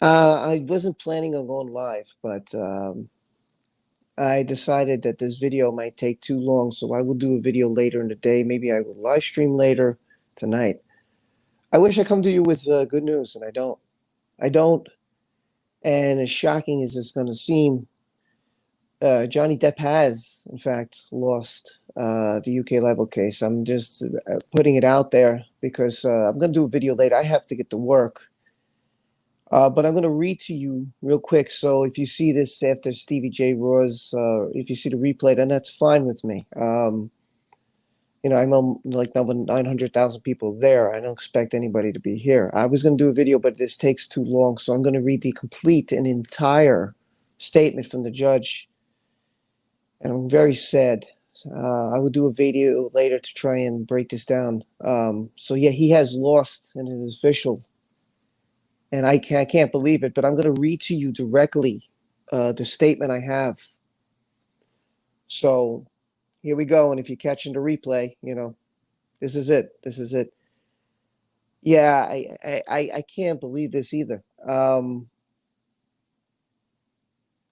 I wasn't planning on going live, but I decided that this video might take too long, so I will do a video later in the day. Maybe I will live stream later tonight. I wish I come to you with good news, and I don't. I don't. And as shocking as it's going to seem, Johnny Depp has, in fact, lost the UK libel case. I'm just putting it out there because I'm going to do a video later. I have to get to work. But I'm going to read to you real quick. So if you see this after Stevie J Raw's, if you see the replay, then that's fine with me. I know like over 900,000 people there. I don't expect anybody to be here. I was going to do a video, but this takes too long. So I'm going to read the complete and entire statement from the judge. And I'm very sad. I will do a video later to try and break this down. So yeah, he has lost, and it is official. And I can't believe it, but I'm going to read to you directly the statement I have. So here we go. And if you're catching the replay, this is it. This is it. Yeah, I can't believe this either. I'm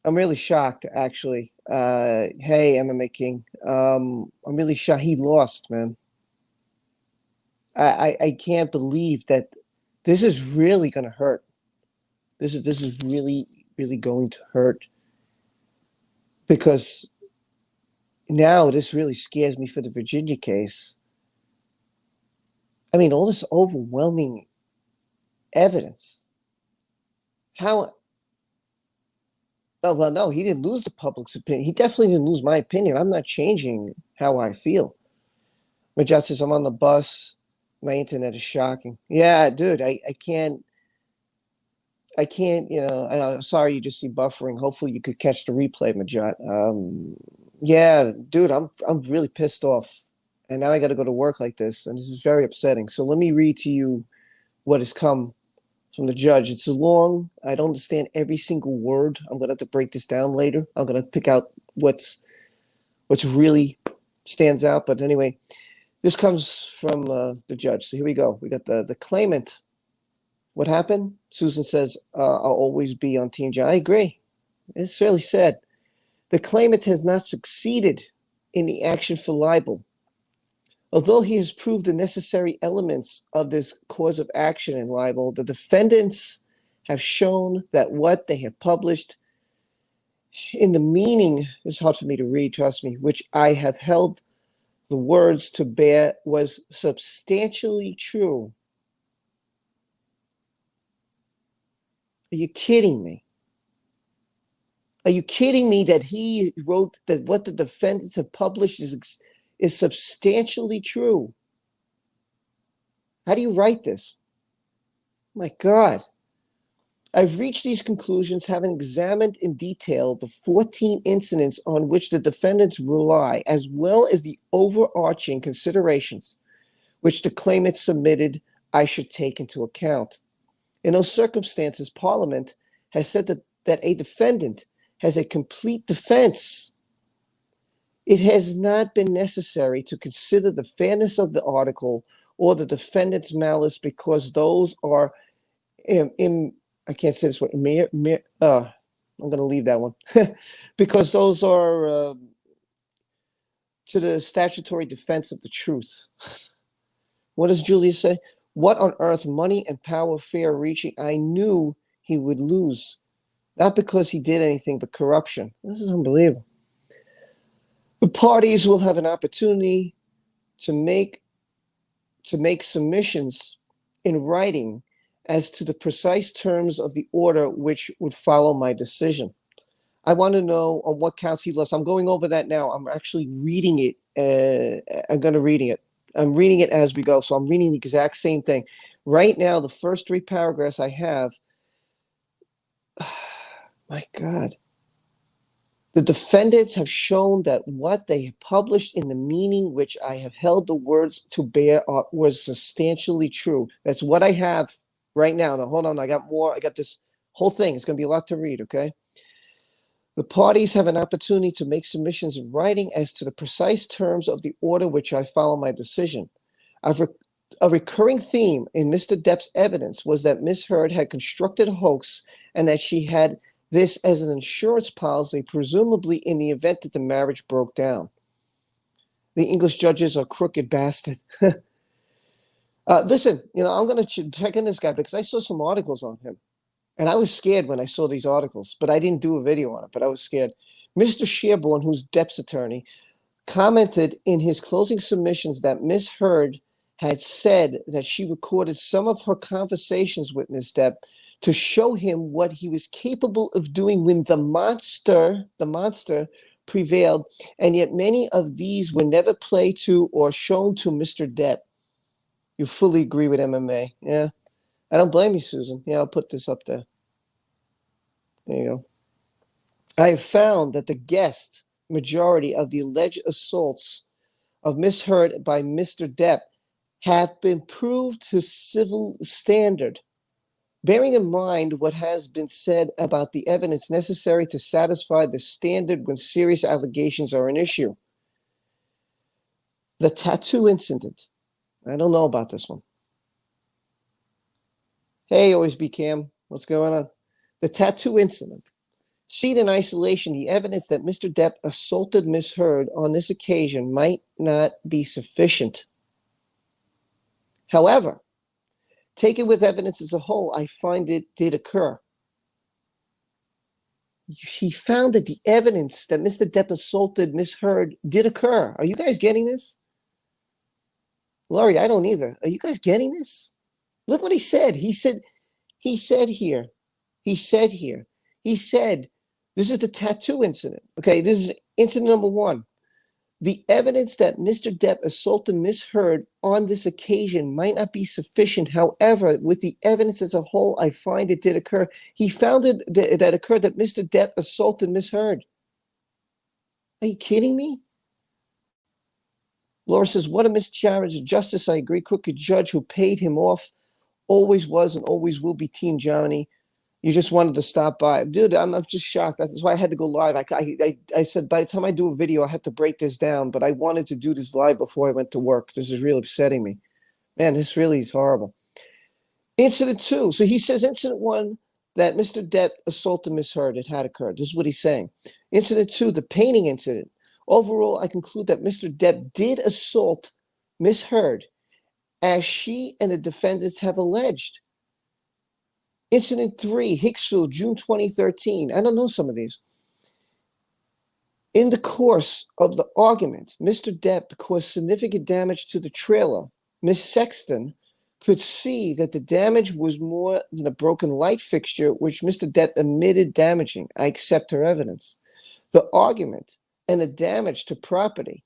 really shocked, actually. Hey, MMA King. I'm really shocked. He lost, man. I can't believe that this is really going to hurt. This is really, really going to hurt. Because now this really scares me for the Virginia case. I mean, all this overwhelming evidence. How? Oh, well, no, he didn't lose the public's opinion. He definitely didn't lose my opinion. I'm not changing how I feel. Majat says, I'm on the bus. My internet is shocking. Yeah, dude, I can't, I'm sorry you just see buffering. Hopefully you could catch the replay, Majat. Yeah, dude, I'm really pissed off. And now I got to go to work like this. And this is very upsetting. So let me read to you what has come from the judge. It's long. I don't understand every single word. I'm going to have to break this down later. I'm going to pick out what's really stands out. But anyway, this comes from the judge. So here we go. We got the claimant. What happened? Susan says, I'll always be on Team John. I agree. It's fairly sad. The claimant has not succeeded in the action for libel. Although he has proved the necessary elements of this cause of action in libel, the defendants have shown that what they have published in the meaning, it's hard for me to read, trust me, which I have held the words to bear was substantially true. Are you kidding me? Are you kidding me that he wrote that what the defendants have published is substantially true? How do you write this? My God. I've reached these conclusions having examined in detail the 14 incidents on which the defendants rely, as well as the overarching considerations which the claimant submitted I should take into account. In those circumstances, Parliament has said that a defendant has a complete defense. It has not been necessary to consider the fairness of the article or the defendant's malice because those are I can't say this word. I'm going to leave that one because those are to the statutory defense of the truth. What does Julia say? What on earth, money and power, fair reaching? I knew he would lose, not because he did anything, but corruption. This is unbelievable. The parties will have an opportunity to make submissions in writing as to the precise terms of the order which would follow my decision. I want to know on what counts he lost. I'm going over that now. I'm actually reading it. I'm going to reading it. I'm reading it as we go. So I'm reading the exact same thing. Right now, the first 3 paragraphs I have, my God. The defendants have shown that what they have published in the meaning which I have held the words to bear was substantially true. That's what I have right now. Now, hold on. I got more. I got this whole thing. It's going to be a lot to read, okay? The parties have an opportunity to make submissions in writing as to the precise terms of the order which I follow my decision. A recurring theme in Mr. Depp's evidence was that Miss Heard had constructed a hoax and that she had this as an insurance policy, presumably in the event that the marriage broke down. The English judges are crooked bastard. Listen, I'm going to check in this guy because I saw some articles on him. And I was scared when I saw these articles, but I didn't do a video on it, but I was scared. Mr. Sherborne, who's Depp's attorney, commented in his closing submissions that Miss Heard had said that she recorded some of her conversations with Miss Depp to show him what he was capable of doing when the monster prevailed, and yet many of these were never played to or shown to Mr. Depp. You fully agree with MMA, yeah? I don't blame you, Susan. Yeah, I'll put this up there. There you go. I have found that the guest majority of the alleged assaults of Miss Heard by Mr. Depp have been proved to civil standard, bearing in mind what has been said about the evidence necessary to satisfy the standard when serious allegations are an issue. The tattoo incident. I don't know about this one. Hey, always be Cam. What's going on? The tattoo incident. Seen in isolation, the evidence that Mr. Depp assaulted Miss Heard on this occasion might not be sufficient. However, taken with evidence as a whole, I find it did occur. He found that the evidence that Mr. Depp assaulted Miss Heard did occur. Are you guys getting this? Laurie, I don't either. Are you guys getting this? Look what he said. He said here, this is the tattoo incident. Okay, this is incident number one. The evidence that Mr. Depp assaulted Miss Heard on this occasion might not be sufficient. However, with the evidence as a whole, I find it did occur. He found it that occurred that Mr. Depp assaulted Miss Heard. Are you kidding me? Laura says, what a miscarriage of justice. I agree. Crooked judge who paid him off always was and always will be Team Johnny. You just wanted to stop by. Dude, I'm just shocked. That's why I had to go live. I said, by the time I do a video, I have to break this down. But I wanted to do this live before I went to work. This is really upsetting me. Man, this really is horrible. Incident two. So he says incident one, that Mr. Depp assaulted Miss Heard. It had occurred. This is what he's saying. Incident two, the painting incident. Overall, I conclude that Mr. Depp did assault Miss Heard, as she and the defendants have alleged. Incident 3, Hicksville, June 2013. I don't know some of these. In the course of the argument, Mr. Depp caused significant damage to the trailer. Miss Sexton could see that the damage was more than a broken light fixture, which Mr. Depp admitted damaging. I accept her evidence. The argument and the damage to property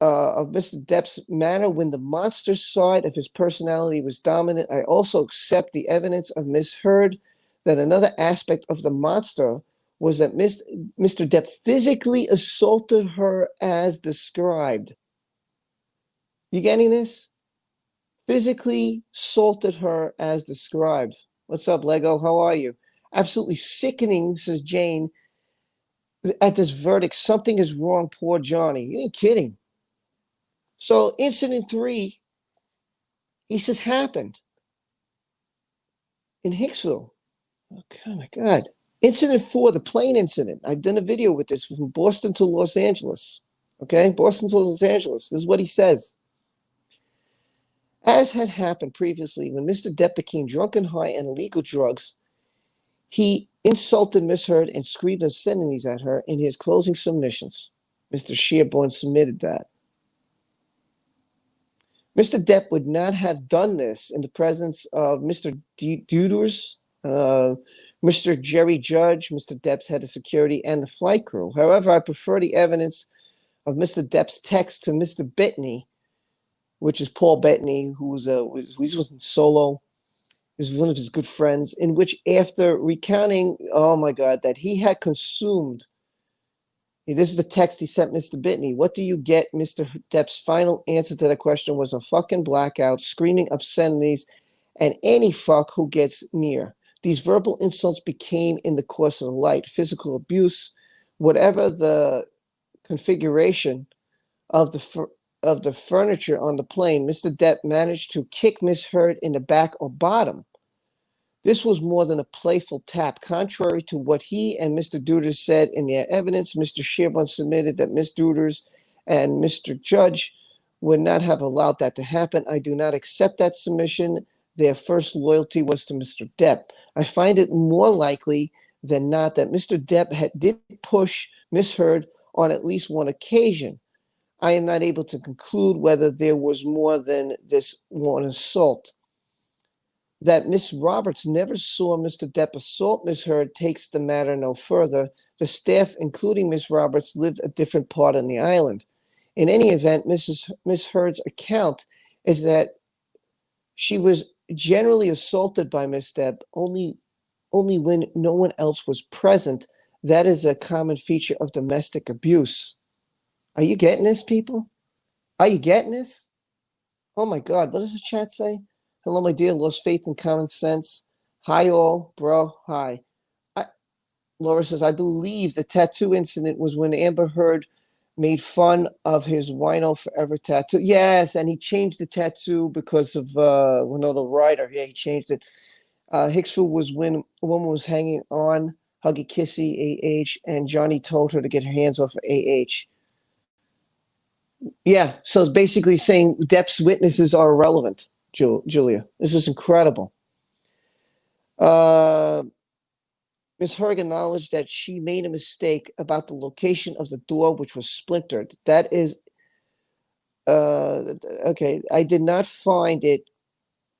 of Mr. Depp's manner when the monster side of his personality was dominant. I also accept the evidence of Miss Heard that another aspect of the monster was that Mr. Depp physically assaulted her as described. You getting this? Physically assaulted her as described. What's up, Lego? How are you? Absolutely sickening, says Jane. At this verdict, something is wrong, poor Johnny. You ain't kidding. So incident 3, he says, happened in Hicksville. Oh my God. Incident 4, the plane incident. I've done a video with this from Boston to Los Angeles. Okay, Boston to Los Angeles. This is what he says. As had happened previously, when Mr. Depp became drunk and high on illegal drugs, he insulted Miss Heard and screamed obscenities at her in his closing submissions. Mr. Sherborne submitted that. Mr. Depp would not have done this in the presence of Mr. Duders, Mr. Jerry Judge, Mr. Depp's head of security, and the flight crew. However, I prefer the evidence of Mr. Depp's text to Mr. Bettany, which is Paul Bettany, who was in Solo, is one of his good friends, in which after recounting, oh my God, that he had consumed. This is the text he sent Mr. Bettany. What do you get? Mr. Depp's final answer to that question was a fucking blackout, screaming obscenities, and any fuck who gets near. These verbal insults became, in the course of the light, physical abuse, whatever the configuration of the of the furniture on the plane, Mr. Depp managed to kick Miss Heard in the back or bottom. This was more than a playful tap. Contrary to what he and Mr. Duders said in their evidence, Mr. Shearbone submitted that Miss Duders and Mr. Judge would not have allowed that to happen. I do not accept that submission. Their first loyalty was to Mr. Depp. I find it more likely than not that Mr. Depp did push Miss Heard on at least one occasion. I am not able to conclude whether there was more than this one assault. That Miss Roberts never saw Mr. Depp assault Miss Heard takes the matter no further. The staff, including Miss Roberts, lived a different part on the island. In any event, Miss Heard's account is that she was generally assaulted by Miss Depp only when no one else was present. That is a common feature of domestic abuse. Are you getting this, people? Are you getting this? Oh my God, what does the chat say? Hello, my dear, lost faith in common sense. Hi, all, bro. Hi. Laura says, I believe the tattoo incident was when Amber Heard made fun of his Wino Forever tattoo. Yes, and he changed the tattoo because of Winona Ryder. Yeah, he changed it. Hicksville was when a woman was hanging on Huggy Kissy, AH, and Johnny told her to get her hands off of AH. Yeah, so it's basically saying Depp's witnesses are irrelevant, Julia. This is incredible. Ms. Heard acknowledged that she made a mistake about the location of the door, which was splintered. That is, okay, I did not find it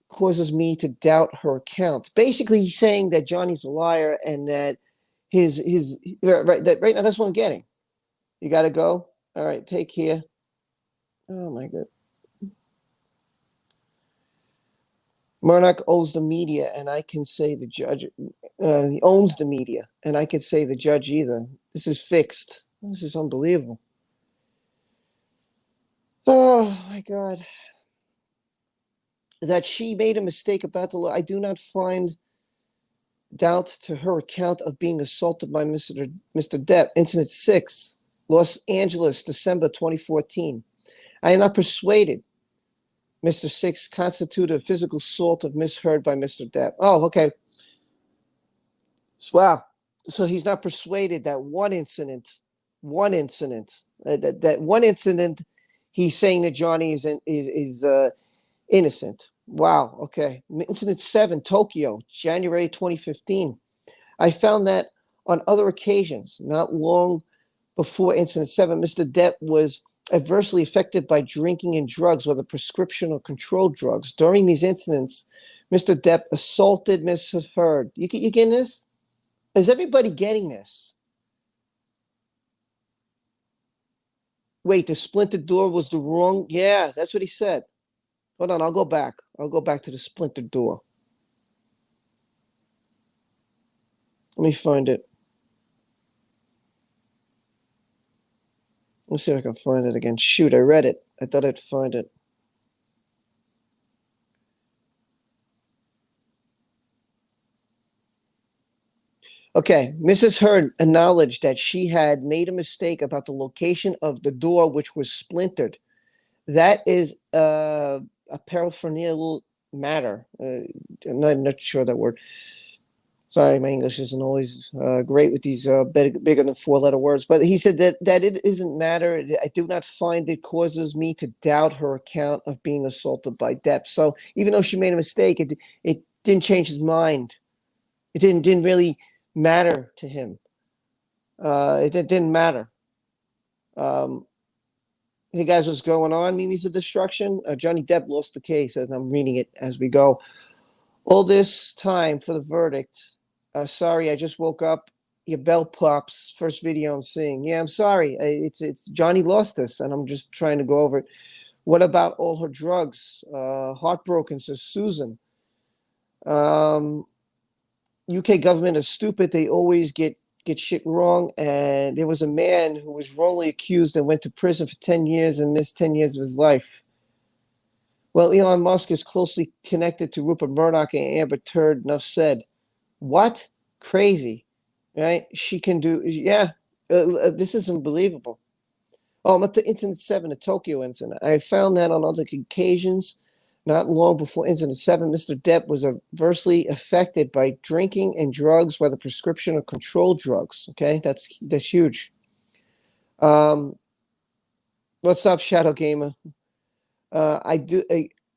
causes me to doubt her account. Basically, he's saying that Johnny's a liar and that his right now, that's what I'm getting. You got to go. All right, take care. Oh my God. Murdoch owns the media, and I can say the judge. He owns the media, and I can say the judge either. This is fixed. This is unbelievable. Oh my God. That she made a mistake about the law. I do not find doubt to her account of being assaulted by Mr. Depp. Incident 6, Los Angeles, December 2014. I am not persuaded Mr. 6 constituted a physical assault of Miss Heard by Mr. Depp. Oh, okay. Wow. So he's not persuaded that one incident, that one incident, he's saying that Johnny is innocent. Wow. Okay. Incident 7, Tokyo, January 2015. I found that on other occasions, not long before Incident 7, Mr. Depp was adversely affected by drinking and drugs, whether prescription or controlled drugs. During these incidents, Mr. Depp assaulted Miss Heard. You getting this? Is everybody getting this? Wait, the splintered door was the wrong. Yeah, that's what he said. Hold on, I'll go back. I'll go back to the splintered door. Let me find it. Let's see if I can find it again. Shoot, I read it. I thought I'd find it. Okay, Mrs. Heard acknowledged that she had made a mistake about the location of the door, which was splintered. That is a paraphernal matter. I'm not sure that word. Sorry, my English isn't always great with these bigger than 4-letter words. But he said that it isn't matter. I do not find it causes me to doubt her account of being assaulted by Depp. So even though she made a mistake, it didn't change his mind. It didn't really matter to him. It didn't matter. Hey guys, what's going on? Mimi's of Destruction. Johnny Depp lost the case, and I'm reading it as we go. All this time for the verdict. Sorry, I just woke up. Your bell pops. First video I'm seeing. Yeah, I'm sorry. It's Johnny lost this, and I'm just trying to go over it. What about all her drugs? Heartbroken, says Susan. UK government is stupid. They always get shit wrong. And there was a man who was wrongly accused and went to prison for 10 years and missed 10 years of his life. Well, Elon Musk is closely connected to Rupert Murdoch and Amber Heard. Enough said. What? Crazy, right? She can do. Yeah, this is unbelievable. Oh, I'm at the incident 7, the Tokyo incident. I found that on other occasions, not long before incident 7, Mr. Depp was adversely affected by drinking and drugs, whether prescription or controlled drugs. Okay, that's huge. What's up, Shadow Gamer? I do.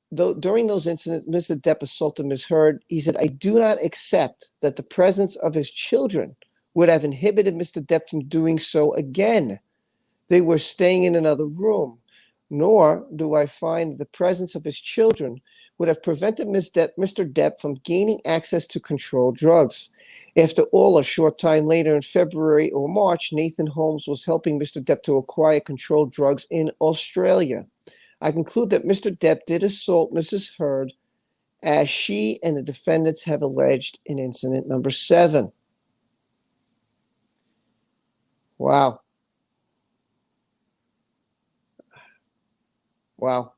Though during those incidents, Mr. Depp assaulted Ms. Heard. He said, "I do not accept that the presence of his children would have inhibited Mr. Depp from doing so again. They were staying in another room. Nor do I find that the presence of his children would have prevented Mr. Depp from gaining access to controlled drugs. After all, a short time later in February or March, Nathan Holmes was helping Mr. Depp to acquire controlled drugs in Australia. I conclude that Mr. Depp did assault Mrs. Heard as she and the defendants have alleged in incident number 7. Wow. Wow.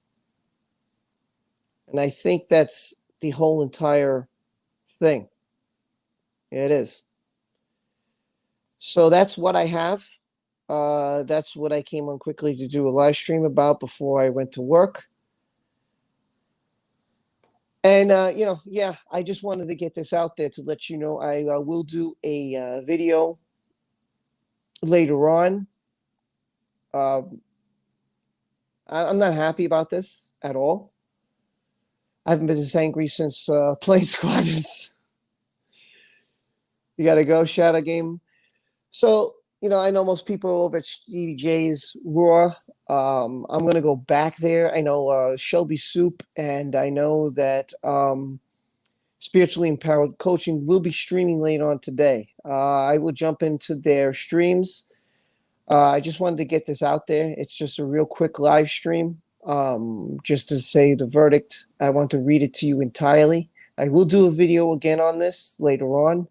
And I think that's the whole entire thing. It is. So that's what I have. That's what I came on quickly to do a live stream about before I went to work. And, yeah, I just wanted to get this out there to let you know I will do a video later on. I'm not happy about this at all. I haven't been this angry since Plane Squadrons. You got to go, Shadow Game. So, I know most people over at Stevie J's Raw. I'm going to go back there. I know Shelby Soup, and I know that Spiritually Empowered Coaching will be streaming later on today. I will jump into their streams. I just wanted to get this out there. It's just a real quick live stream, just to say the verdict. I want to read it to you entirely. I will do a video again on this later on.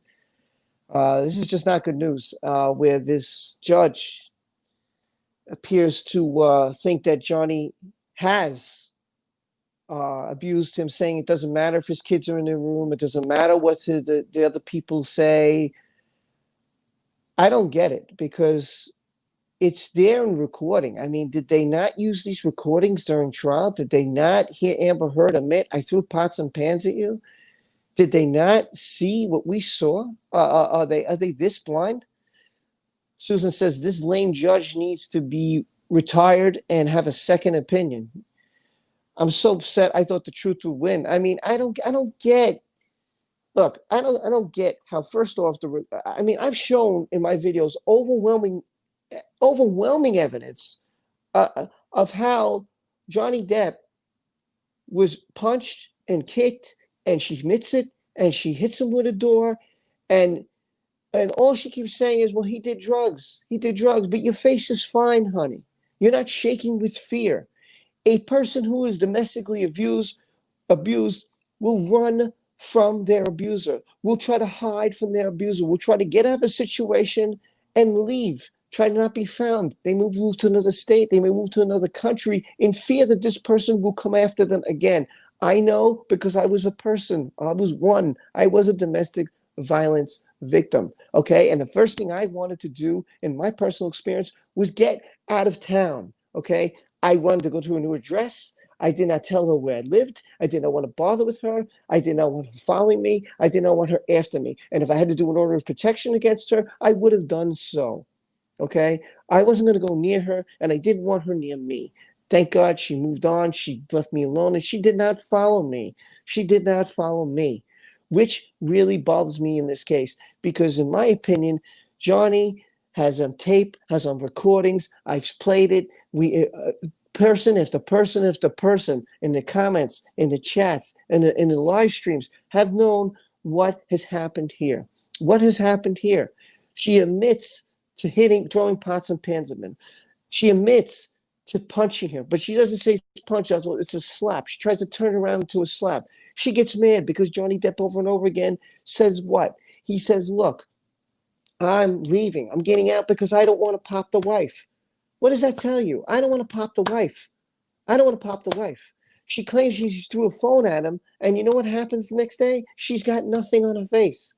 This is just not good news, where this judge appears to think that Johnny has abused him, saying it doesn't matter if his kids are in the room. It doesn't matter what the other people say. I don't get it, because it's there in recording. I mean, did they not use these recordings during trial? Did they not hear Amber Heard admit, "I threw pots and pans at you"? Did they not see what we saw? Are they this blind? Susan says this lame judge needs to be retired and have a second opinion. I'm so upset. I thought the truth would win. I mean, I don't get. Look, I don't get how. First off, I've shown in my videos overwhelming evidence of how Johnny Depp was punched and kicked, and she admits it, and she hits him with a door, and all she keeps saying is, "Well, he did drugs. He did drugs." But your face is fine, honey. You're not shaking with fear. A person who is domestically abused will run from their abuser, will try to hide from their abuser, will try to get out of a situation and leave, try to not be found. They may move to another state, they may move to another country in fear that this person will come after them again. I know, because I was a person. I was a domestic violence victim. Okay. And the first thing I wanted to do in my personal experience was get out of town. Okay. I wanted to go to a new address. I did not tell her where I lived. I did not want to bother with her. I did not want her following me. I did not want her after me. And if I had to do an order of protection against her, I would have done so. Okay? I wasn't going to go near her, and I didn't want her near me. Thank God she moved on. She left me alone, and she did not follow me. She did not follow me, which really bothers me in this case, because in my opinion, Johnny has on tape, has on recordings. I've played it. Person after person after person in the comments, in the chats, in the live streams have known what has happened here. What has happened here? She admits to throwing pots and pans at him. She admits to punching him, but she doesn't say punch. It's a slap. She tries to turn it around into a slap. She gets mad because Johnny Depp over and over again says what? He says, "Look, I'm leaving. I'm getting out because I don't want to pop the wife." What does that tell you? I don't want to pop the wife. I don't want to pop the wife. She claims she threw a phone at him, and you know what happens the next day? She's got nothing on her face.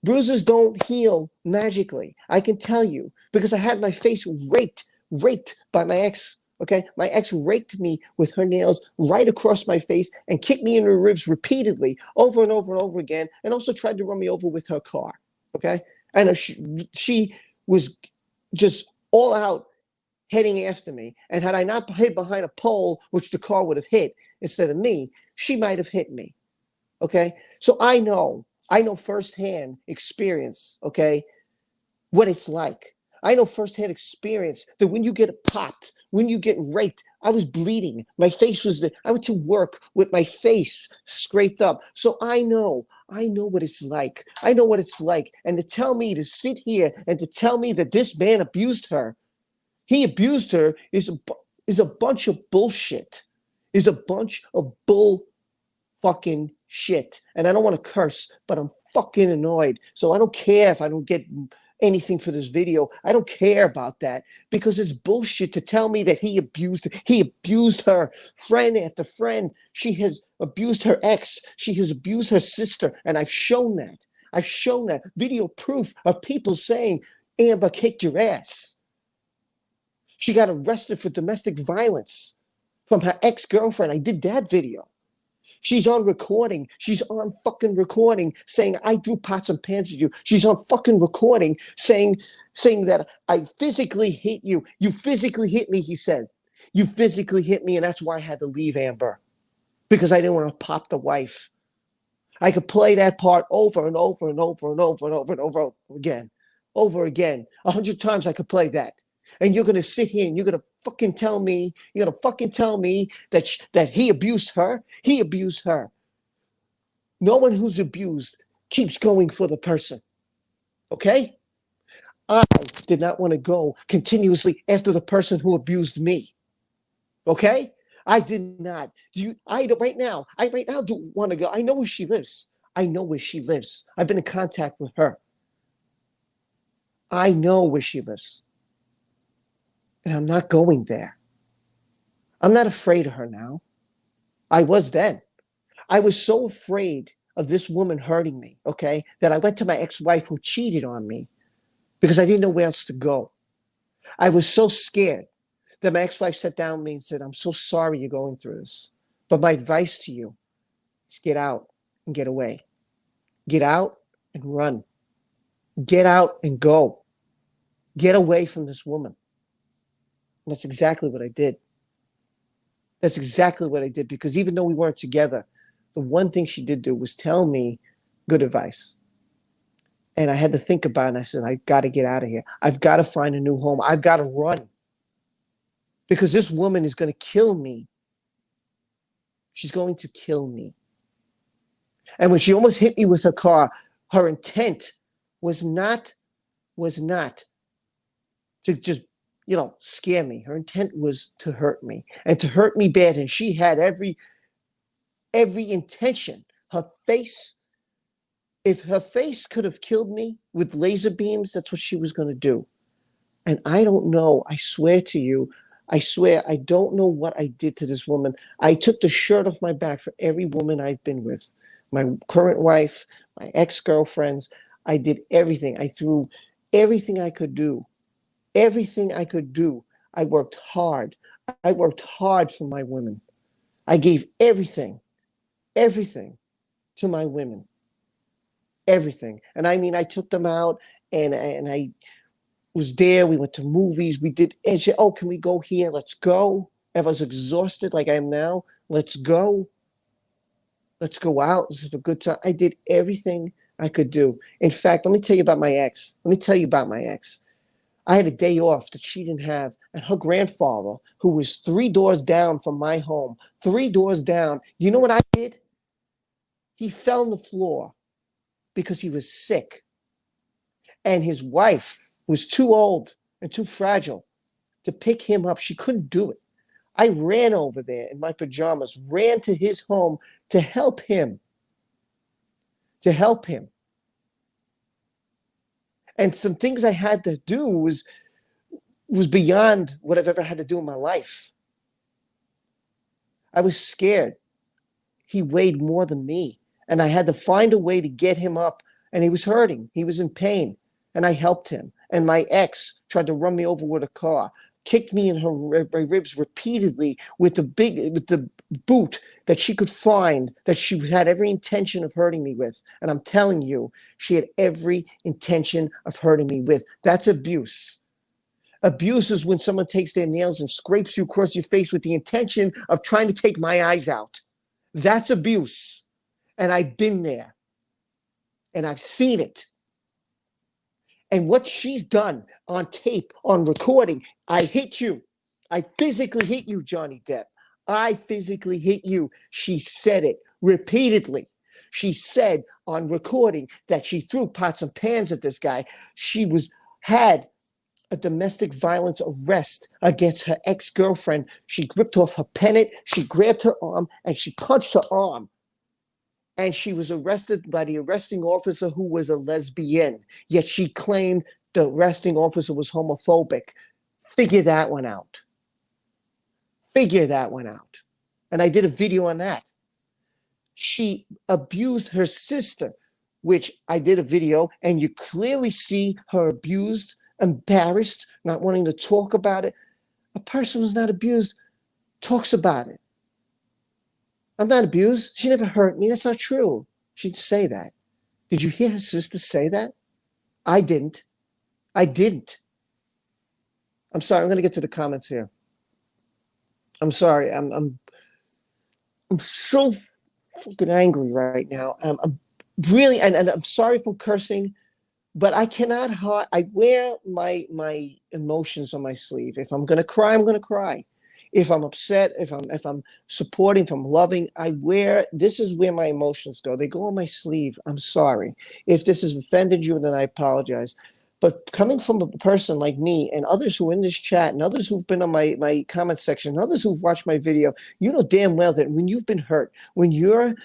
Bruises don't heal magically. I can tell you, because I had my face raked raked by my ex. Okay, my ex raked me with her nails right across my face and kicked me in the ribs repeatedly, over and over and over again, and also tried to run me over with her car. Okay, and she was just all out heading after me. And had I not hid behind a pole, which the car would have hit instead of me, she might have hit me. Okay, so I know firsthand experience. Okay, what it's like. I know firsthand experience that when you get popped, when you get raped, I was bleeding. My face was I went to work with my face scraped up. So I know what it's like. I know what it's like. And to tell me to sit here and to tell me that this man abused her, he abused her is a bunch of bullshit. Is a bunch of bull fucking shit. And I don't want to curse, but I'm fucking annoyed. So I don't care if I don't get anything for this video. I don't care about that because it's bullshit to tell me that he abused her, friend after friend. She has abused her ex. She has abused her sister. And I've shown that. I've shown that video proof of people saying Amber kicked your ass. She got arrested for domestic violence from her ex-girlfriend. I did that video. She's on recording. She's on fucking recording saying I threw pots and pans at you. She's on fucking recording saying that I physically hit you. You physically hit me, he said. You physically hit me, and that's why I had to leave, Amber, because I didn't want to pop the wife. I could play that part over and over and over and over and over and over again. Over again. 100 times I could play that. And you're going to sit here and you're going to fucking tell me, that he abused her. He abused her. No one who's abused keeps going for the person. Okay? I did not want to go continuously after the person who abused me. Okay? I did not. Right now do want to go. I know where she lives. I've been in contact with her. I know where she lives. And I'm not going there. I'm not afraid of her now. I was then. I was so afraid of this woman hurting me, okay, that I went to my ex-wife who cheated on me because I didn't know where else to go. I was so scared that my ex-wife sat down with me and said, I'm so sorry you're going through this. But my advice to you is get out and get away. Get out and run. Get out and go. Get away from this woman. And that's exactly what I did. That's exactly what I did, because even though we weren't together, the one thing she did do was tell me good advice. And I had to think about it, and I said, I've got to get out of here. I've got to find a new home. I've got to run. Because this woman is going to kill me. She's going to kill me. And when she almost hit me with her car, her intent was not to just, scare me. Her intent was to hurt me, and to hurt me bad. And she had every intention. Her face, if her face could have killed me with laser beams, that's what she was going to do. And I don't know. I swear to you, I don't know what I did to this woman. I took the shirt off my back for every woman I've been with. My current wife, my ex-girlfriends. I did everything. I threw everything I could do. Everything I could do. I worked hard. I worked hard for my women. I gave everything to my women. Everything. And I mean, I took them out and I was there. We went to movies. We did, and she said, oh, can we go here? Let's go. If I was exhausted like I am now, let's go. Let's go out. This is a good time. I did everything I could do. In fact, let me tell you about my ex. I had a day off that she didn't have, and her grandfather, who was 3 doors down from my home, 3 doors down, you know what I did? He fell on the floor because he was sick. And his wife was too old and too fragile to pick him up. She couldn't do it. I ran over there in my pajamas, ran to his home to help him. And some things I had to do was beyond what I've ever had to do in my life. I was scared. He weighed more than me, and I had to find a way to get him up, and he was hurting. He was in pain, and I helped him. And my ex tried to run me over with a car. kicked me in her ribs repeatedly with the boot that she could find, that she had every intention of hurting me with. And I'm telling you, she had every intention of hurting me with. That's abuse. Abuse is when someone takes their nails and scrapes you across your face with the intention of trying to take my eyes out. That's abuse. And I've been there. And I've seen it. And what she's done on tape, on recording, I hit you. I physically hit you, Johnny Depp. I physically hit you. She said it repeatedly. She said on recording that she threw pots and pans at this guy. She had a domestic violence arrest against her ex-girlfriend. She ripped off her pennant, she grabbed her arm, and she punched her arm. And she was arrested by the arresting officer, who was a lesbian. Yet she claimed the arresting officer was homophobic. Figure that one out. Figure that one out. And I did a video on that. She abused her sister, which I did a video, and you clearly see her abused, embarrassed, not wanting to talk about it. A person who's not abused talks about it. I'm not abused. She never hurt me. That's not true. She'd say that. Did you hear her sister say that? I didn't. I didn't. I'm sorry. I'm going to get to the comments here. I'm sorry. I'm so fucking angry right now. I'm really, and I'm sorry for cursing, but I cannot hide. I wear my emotions on my sleeve. If I'm going to cry, I'm going to cry. If I'm upset, if I'm supporting, if I'm loving, this is where my emotions go. They go on my sleeve. I'm sorry. If this has offended you, then I apologize. But coming from a person like me and others who are in this chat and others who've been on my comment section, and others who've watched my video, you know damn well that when you've been hurt, when your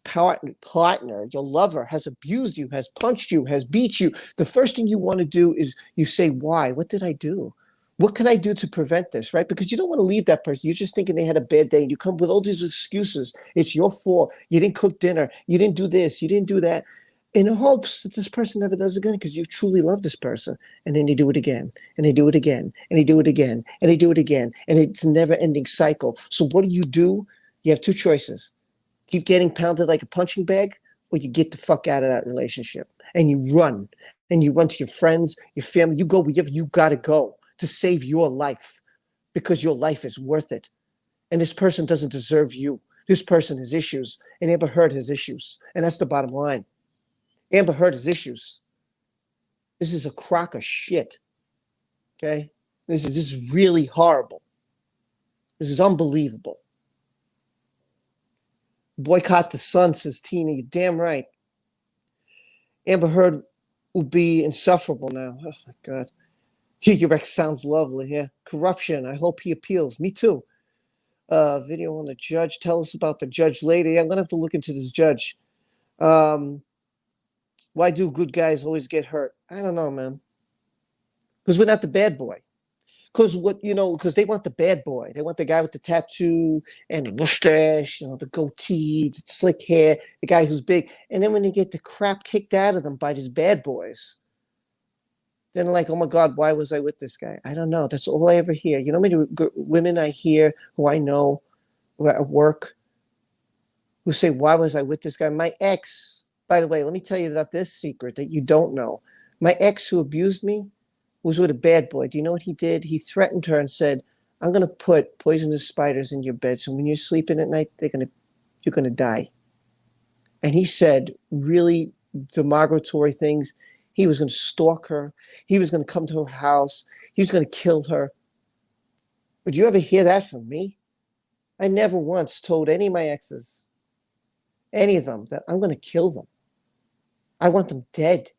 partner, your lover, has abused you, has punched you, has beat you, the first thing you want to do is you say, why? What did I do? What can I do to prevent this, right? Because you don't want to leave that person. You're just thinking they had a bad day, and you come with all these excuses. It's your fault. You didn't cook dinner. You didn't do this. You didn't do that. In hopes that this person never does it again, because you truly love this person. And then they do it again, and they do it again, and they do it again, and they do it again. And it's a never-ending cycle. So what do? You have two choices. Keep getting pounded like a punching bag, or you get the fuck out of that relationship. And you run. And you run to your friends, your family. You go wherever you got to go to save your life, because your life is worth it. And this person doesn't deserve you. This person has issues, and Amber Heard has issues. And that's the bottom line. Amber Heard has issues. This is a crock of shit. Okay? This is really horrible. This is unbelievable. Boycott the sun, says Tina. You're damn right. Amber Heard will be insufferable now. Oh, my God. Your ex sounds lovely. Yeah. Corruption. I hope he appeals. Me too. Video on the judge. Tell us about the judge later. Yeah, I'm going to have to look into this judge. Why do good guys always get hurt? I don't know, man. Because we're not the bad boy. Because they want the bad boy. They want the guy with the tattoo and the mustache, the goatee, the slick hair, the guy who's big. And then when they get the crap kicked out of them by these bad boys, then like, oh my God, why was I with this guy? I don't know. That's all I ever hear. You know how many women I hear who I know who are at work who say, why was I with this guy? My ex, by the way, let me tell you about this secret that you don't know. My ex who abused me was with a bad boy. Do you know what he did? He threatened her and said, I'm going to put poisonous spiders in your bed. So when you're sleeping at night, you're going to die. And he said really derogatory things. He was going to stalk her. He was going to come to her house. He was going to kill her. Would you ever hear that from me? I never once told any of my exes, any of them, that I'm going to kill them. I want them dead.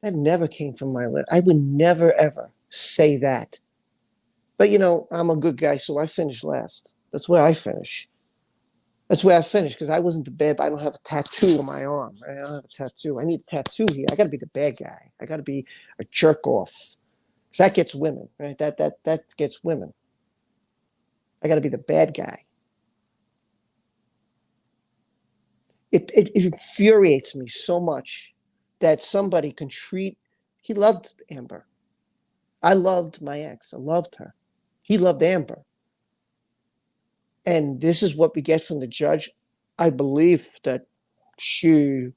That never came from my lips. I would never, ever say that. But, I'm a good guy, so I finish last. That's where I finish. That's where I finished, because I wasn't the bad, but I don't have a tattoo on my arm. Right? I don't have a tattoo. I need a tattoo here. I got to be the bad guy. I got to be a jerk off. Because that gets women, right? That gets women. I got to be the bad guy. It infuriates me so much that somebody can treat. He loved Amber. I loved my ex. I loved her. He loved Amber. And this is what we get from the judge. I believe that she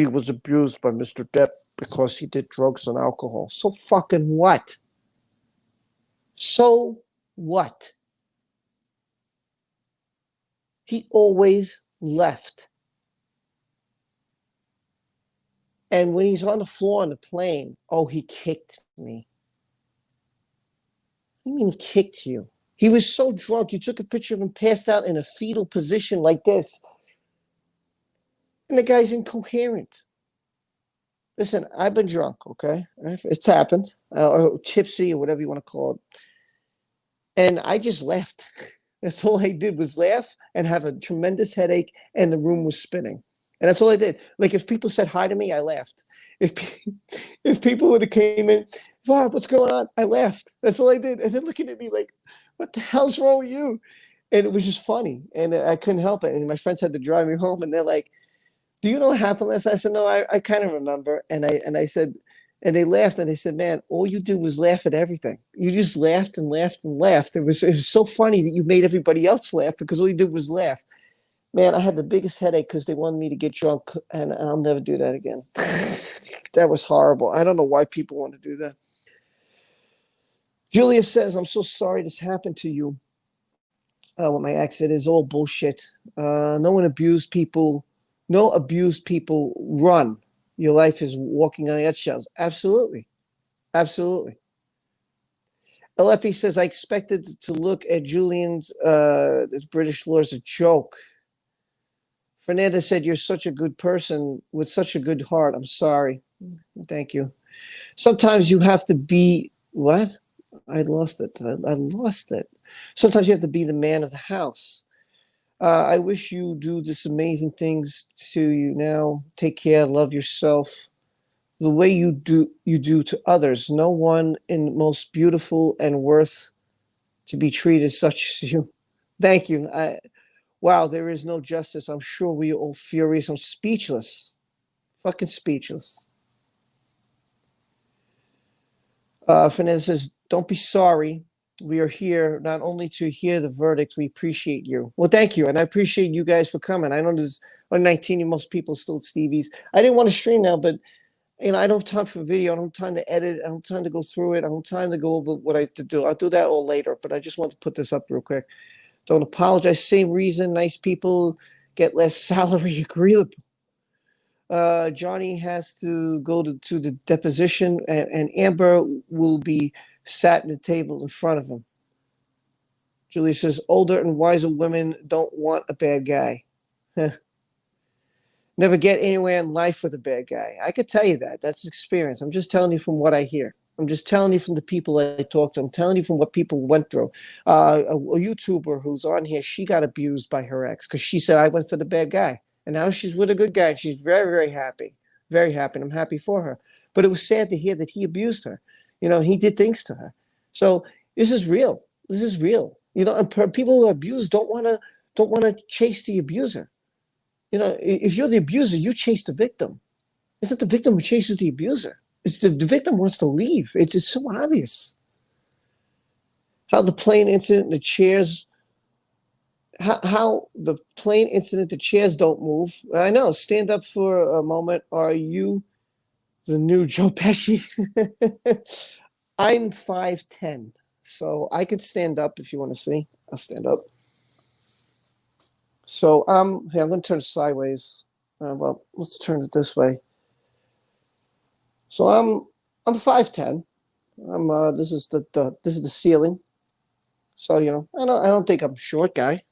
was abused by Mr. Depp because he did drugs and alcohol. So fucking what? So what? He always left. And when he's on the floor on the plane, oh, he kicked me. What do you mean he kicked you? He was so drunk. You took a picture of him passed out in a fetal position like this. And the guy's incoherent. Listen, I've been drunk, okay? It's happened. Or tipsy or whatever you want to call it. And I just left. That's all I did was laugh and have a tremendous headache, and the room was spinning. And that's all I did. Like if people said hi to me, I laughed. If people would have came in, Bob, what's going on? I laughed. That's all I did. And they're looking at me like, what the hell's wrong with you? And it was just funny. And I couldn't help it. And my friends had to drive me home, and they're like, do you know what happened last night? I said, no, I kind of remember. And I said, and they laughed, and they said, man, all you did was laugh at everything. You just laughed and laughed and laughed. It was so funny that you made everybody else laugh because all you did was laugh. Man, I had the biggest headache because they wanted me to get drunk, and I'll never do that again. That was horrible. I don't know why people want to do that. Julia says, I'm so sorry this happened to you. With my ex, it is all bullshit. No one abused people. No abused people run. Your life is walking on eggshells. Absolutely. Absolutely. Alepi says, I expected to look at Julian's British law as a joke. Fernanda said, you're such a good person with such a good heart. I'm sorry. Thank you. Sometimes you have to be, what? I lost it. I lost it. Sometimes you have to be the man of the house. I wish you do this amazing things to you now. Take care. Love yourself. The way you do to others. No one in most beautiful and worth to be treated such as you. Thank you. Wow, there is no justice. I'm sure we are all furious. I'm speechless. Fucking speechless. Fernandez says, don't be sorry. We are here not only to hear the verdict, we appreciate you. Well, thank you. And I appreciate you guys for coming. I know there's on 19, most people still Stevie's. I didn't want to stream now, but I don't have time for video. I don't have time to edit. I don't have time to go through it. I don't have time to go over what I have to do. I'll do that all later, but I just want to put this up real quick. Don't apologize. Same reason. Nice people get less salary. Agreeable. Johnny has to go to the deposition, and Amber will be sat at the table in front of him. Julie says, older and wiser women don't want a bad guy. Never get anywhere in life with a bad guy. I could tell you that. That's experience. I'm just telling you from what I hear. I'm just telling you from the people I talk to. I'm telling you from what people went through. A YouTuber who's on here, she got abused by her ex because she said, I went for the bad guy. And now she's with a good guy. And she's very, very happy. Very happy. And I'm happy for her. But it was sad to hear that he abused her. He did things to her. So this is real. This is real. And people who abuse don't want to chase the abuser. If you're the abuser, you chase the victim. It's not the victim who chases the abuser. It's the victim wants to leave. It's so obvious. How the plane incident, the chairs, how the plane incident, the chairs don't move. I know. Stand up for a moment. Are you the new Joe Pesci? I'm 5'10", so I could stand up if you want to see. I'll stand up. So here, I'm going to turn sideways. Well, let's turn it this way. So I'm 5'10". This is the ceiling. So I don't think I'm a short guy.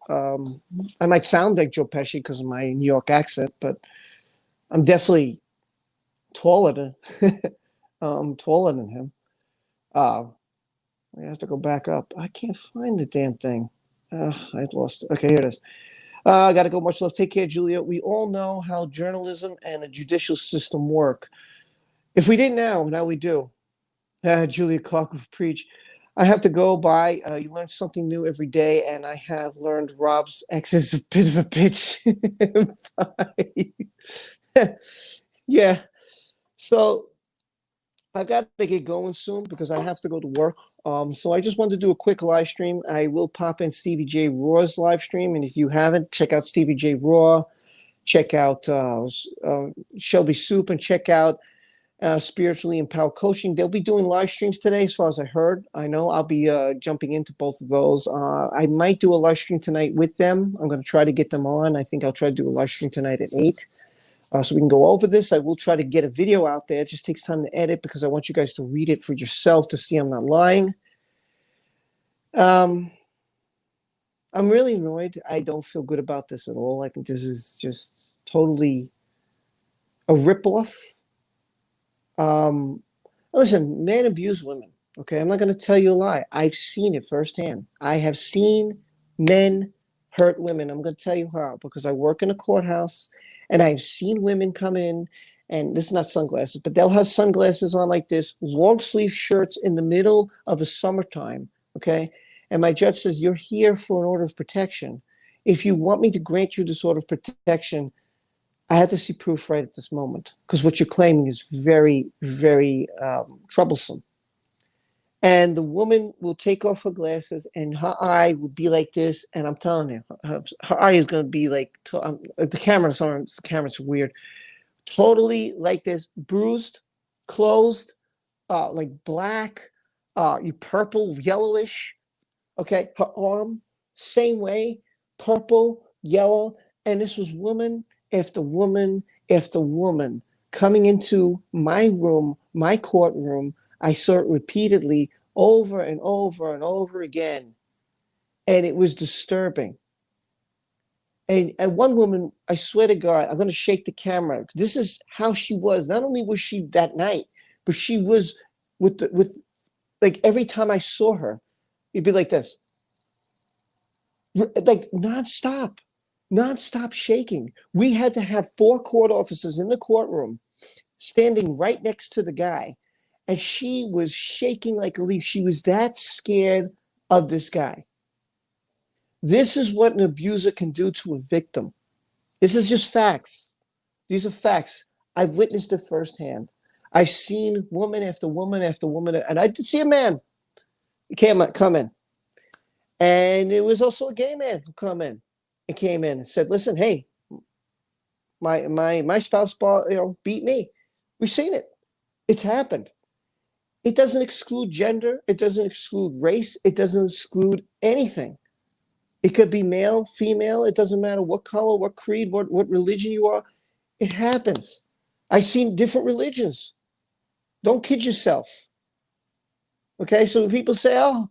I might sound like Joe Pesci because of my New York accent, but I'm definitely taller than taller than him. I have to go back up. I can't find the damn thing. I lost it. Okay, here it is. I got to go. Much love. Take care, Julia. We all know how journalism and the judicial system work. If we didn't now we do. Julia Clark would preach. I have to go. Bye. You learn something new every day, and I have learned Rob's ex is a bit of a bitch. Bye. Yeah. So I've got to get going soon because I have to go to work. So I just wanted to do a quick live stream. I will pop in Stevie J Raw's live stream, and if you haven't, check out Stevie J Raw. Check out Shelby Soup, and check out Spiritually Empowered Coaching. They'll be doing live streams today, as far as I heard. I know I'll be jumping into both of those. I might do a live stream tonight with them. I'm going to try to get them on. I think I'll try to do a live stream tonight at 8. So we can go over this. I will try to get a video out there. It just takes time to edit because I want you guys to read it for yourself to see I'm not lying. I'm really annoyed. I don't feel good about this at all. I think this is just totally a ripoff. Listen, men abuse women. Okay, I'm not going to tell you a lie. I've seen it firsthand. I have seen men hurt women. I'm going to tell you how, because I work in a courthouse, and I've seen women come in, and this is not sunglasses, but they'll have sunglasses on like this, long sleeve shirts in the middle of the summertime. Okay, and my judge says, you're here for an order of protection. If you want me to grant you this order of protection, I had to see proof right at this moment, because what you're claiming is very, very troublesome. And the woman will take off her glasses, and her eye will be like this. And I'm telling you, her eye is going to be like, the camera's weird. Totally like this, bruised, closed, like black, you purple, yellowish. Okay, her arm, same way, purple, yellow. And this was woman after woman after woman coming into my room, my courtroom. I saw it repeatedly over and over and over again. And it was disturbing. And one woman, I swear to God, I'm going to shake the camera. This is how she was. Not only was she that night, but she was with like every time I saw her, it'd be like this, like nonstop shaking. We had to have 4 court officers in the courtroom standing right next to the guy. And she was shaking like a leaf. She was that scared of this guy. This is what an abuser can do to a victim. This is just facts. These are facts. I've witnessed it firsthand. I've seen woman after woman after woman, and I did see a man come in. And it was also a gay man who came in and said, listen, hey, my spouse beat me. We've seen it. It's happened. It doesn't exclude gender. It doesn't exclude race. It doesn't exclude anything. It could be male, female. It doesn't matter what color, what creed, what religion you are. It happens. I've seen different religions. Don't kid yourself. Okay, so when people say, oh,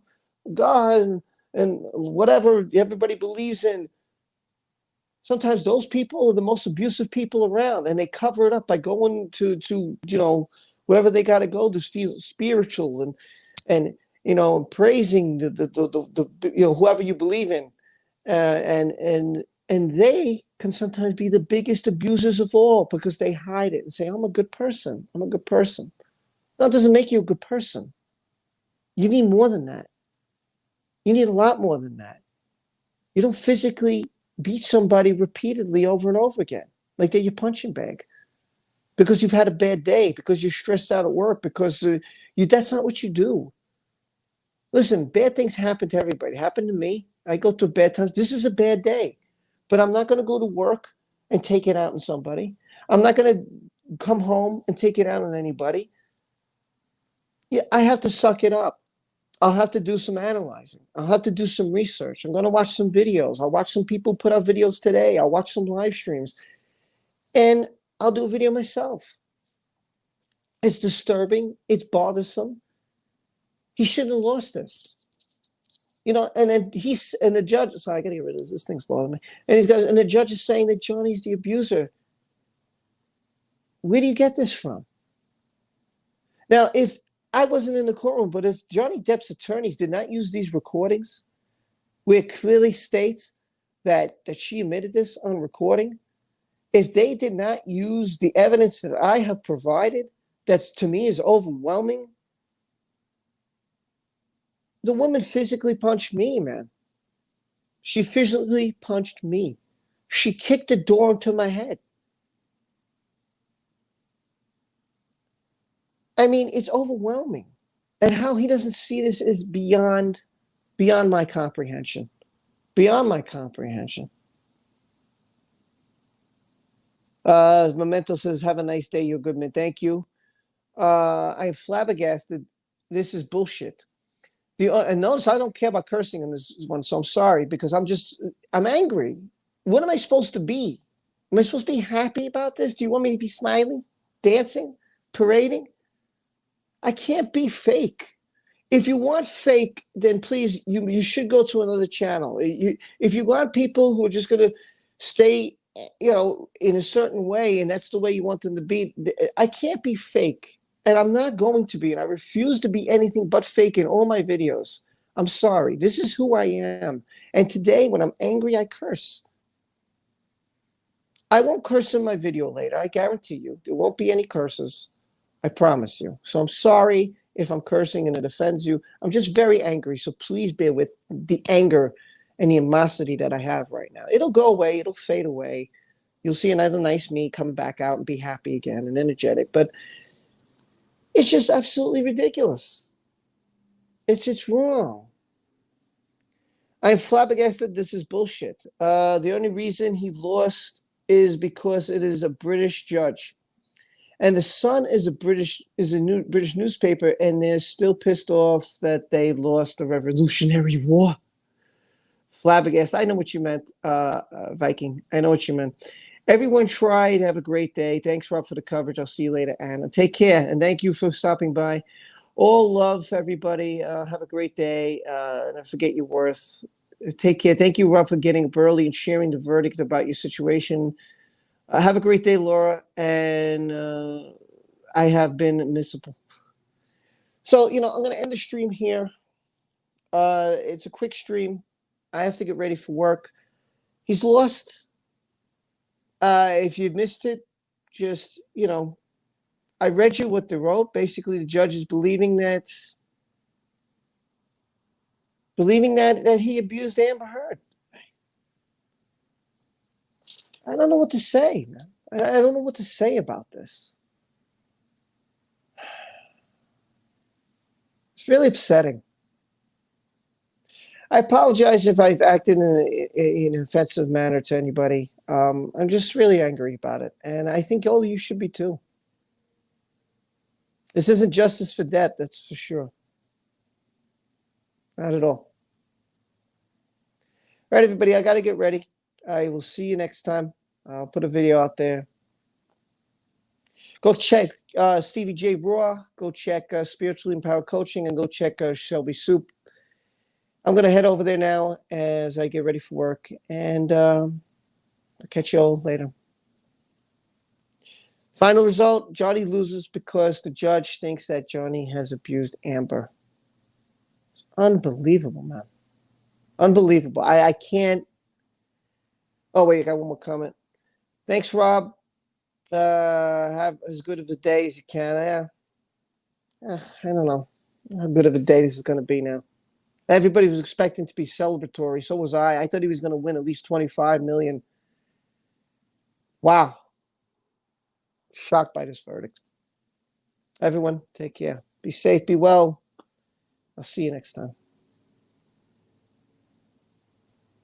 God and whatever everybody believes in, sometimes those people are the most abusive people around, and they cover it up by going to wherever they got to go to feel spiritual and praising the whoever you believe in, and they can sometimes be the biggest abusers of all because they hide it and say, I'm a good person. I'm a good person. No, it doesn't make you a good person. You need more than that. You need a lot more than that. You don't physically beat somebody repeatedly over and over again, like they're your punching bag, because you've had a bad day, because you're stressed out at work, because that's not what you do. Listen, bad things happen to everybody. Happen to me. I go through bad times. This is a bad day, but I'm not going to go to work and take it out on somebody. I'm not going to come home and take it out on anybody. Yeah, I have to suck it up. I'll have to do some analyzing. I'll have to do some research. I'm going to watch some videos. I'll watch some people put out videos today. I'll watch some live streams. And I'll do a video myself. It's disturbing. It's bothersome. He shouldn't have lost this. And then the judge, sorry, I got to get rid of this. This thing's bothering me. And the judge is saying that Johnny's the abuser. Where do you get this from? Now, if I wasn't in the courtroom, but if Johnny Depp's attorneys did not use these recordings, where it clearly states that she admitted this on recording, if they did not use the evidence that I have provided, that to me is overwhelming, the woman physically punched me, man. She physically punched me. She kicked the door into my head. I mean, it's overwhelming. And how he doesn't see this is beyond my comprehension. Beyond my comprehension. Memento says, "Have a nice day, you good man." Thank you. I am flabbergasted. This is bullshit. And notice I don't care about cursing in this one, so I'm sorry because I'm angry. What am I supposed to be? Am I supposed to be happy about this? Do you want me to be smiling, dancing, parading? I can't be fake. If you want fake, then please, you should go to another channel. If you want people who are just going to stay, in a certain way, and that's the way you want them to be, I can't be fake, and I'm not going to be, and I refuse to be anything but fake in all my videos. I'm sorry. This is who I am. And today, when I'm angry, I curse. I won't curse in my video later. I guarantee you. There won't be any curses. I promise you. So I'm sorry if I'm cursing and it offends you. I'm just very angry. So please bear with the anger and the animosity that I have right now. It'll go away. It'll fade away. You'll see another nice me come back out and be happy again and energetic. But it's just absolutely ridiculous. It's wrong. I'm flabbergasted. This is bullshit. The only reason he lost is because it is a British judge. And the Sun is a British newspaper, and they're still pissed off that they lost the Revolutionary War. Flabbergasted. I know what you meant, Viking. I know what you meant. Everyone tried. Have a great day. Thanks, Rob, for the coverage. I'll see you later, Anna. Take care, and thank you for stopping by. All love, everybody. Have a great day. Don't forget your worth. Take care. Thank you, Rob, for getting up early and sharing the verdict about your situation. Have a great day, Laura, and I have been missable. So, I'm going to end the stream here. It's a quick stream. I have to get ready for work. He's lost. If you missed it, just, I read you what they wrote. Basically, the judge is believing that he abused Amber Heard. I don't know what to say, man. I don't know what to say about this. It's really upsetting. I apologize if I've acted in an offensive manner to anybody. I'm just really angry about it, and I think all of you should be too. This isn't justice for Depp, that's for sure. Not at all. All right, everybody, I got to get ready. I will see you next time. I'll put a video out there. Go check Stevie J. Raw. Go check Spiritually Empowered Coaching, and go check Shelby Soup. I'm going to head over there now as I get ready for work, and I'll catch you all later. Final result, Johnny loses because the judge thinks that Johnny has abused Amber. It's unbelievable, man. Unbelievable. I can't. Oh, wait, I got one more comment. Thanks, Rob. Have as good of a day as you can. I don't know how good of a day this is going to be now. Everybody was expecting to be celebratory. So was I. I thought he was going to win at least 25 million. Wow. Shocked by this verdict. Everyone, take care. Be safe, be well. I'll see you next time.